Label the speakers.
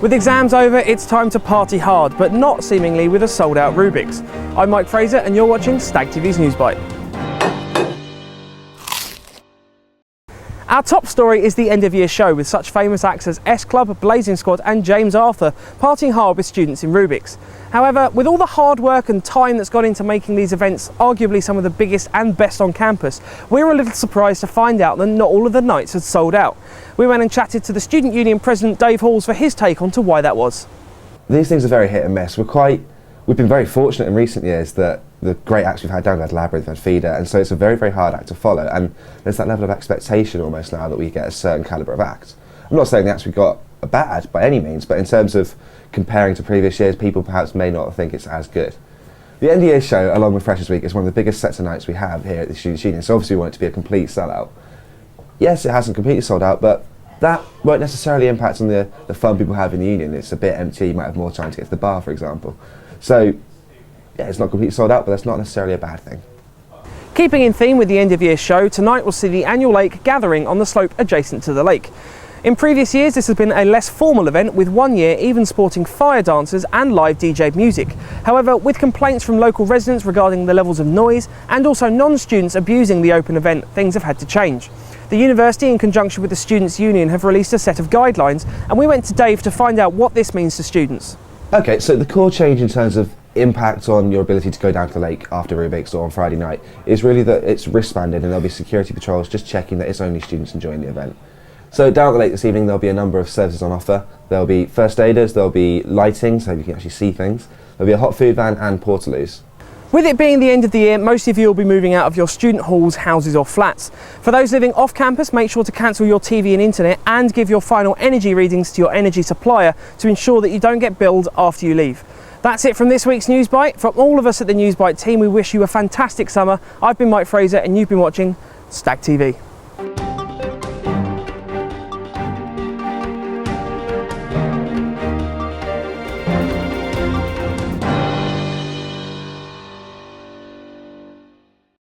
Speaker 1: With exams over, it's time to party hard, but not seemingly with a sold-out Rubik's. I'm Mike Fraser and you're watching StagTV's Newsbite. Our top story is the end-of-year show with such famous acts as S Club, Blazing Squad and James Arthur partying hard with students in Rubik's. However, with all the hard work and time that's gone into making these events arguably some of the biggest and best on campus, we were a little surprised to find out that not all of the nights had sold out. We went and chatted to the Student Union President Dave Halls for his take on to why that was.
Speaker 2: These things are very hit and miss. We've been very fortunate in recent years that the great acts we've had down, we've had Labyrinth, we've had Feeder, and so it's a very, very hard act to follow, and there's that level of expectation almost now that we get a certain calibre of act. I'm not saying the acts we've got are bad by any means, but in terms of comparing to previous years, people perhaps may not think it's as good. The end of year show, along with Freshers Week, is one of the biggest sets of nights we have here at the Students' Union, so obviously we want it to be a complete sellout. Yes, it hasn't completely sold out, but that won't necessarily impact on the fun people have in the Union. It's a bit empty, you might have more time to get to the bar, for example. So, yeah, it's not completely sold out, but that's not necessarily a bad thing.
Speaker 1: Keeping in theme with the end of year show, tonight we'll see the annual lake gathering on the slope adjacent to the lake. In previous years this has been a less formal event, with one year even sporting fire dancers and live DJ music. However, with complaints from local residents regarding the levels of noise and also non-students abusing the open event, things have had to change. The university, in conjunction with the Students' Union, have released a set of guidelines, and we went to Dave to find out what this means to students.
Speaker 2: Okay, so the core change in terms of impact on your ability to go down to the lake after Rubik's or on Friday night is really that it's wristbanded, and there'll be security patrols just checking that it's only students enjoying the event. So down at the lake this evening there'll be a number of services on offer. There'll be first aiders, there'll be lighting so you can actually see things, there'll be a hot food van and portaloos. With it being the end of the year, most of you will be moving out of your student halls, houses or flats. For those living off campus, make sure to cancel your TV and internet and give your final energy readings to your energy supplier to ensure that you don't get billed after you leave. That's it from this week's Newsbite. From all of us at the Newsbite team, we wish you a fantastic summer. I've been Mike Fraser and you've been watching StagTV.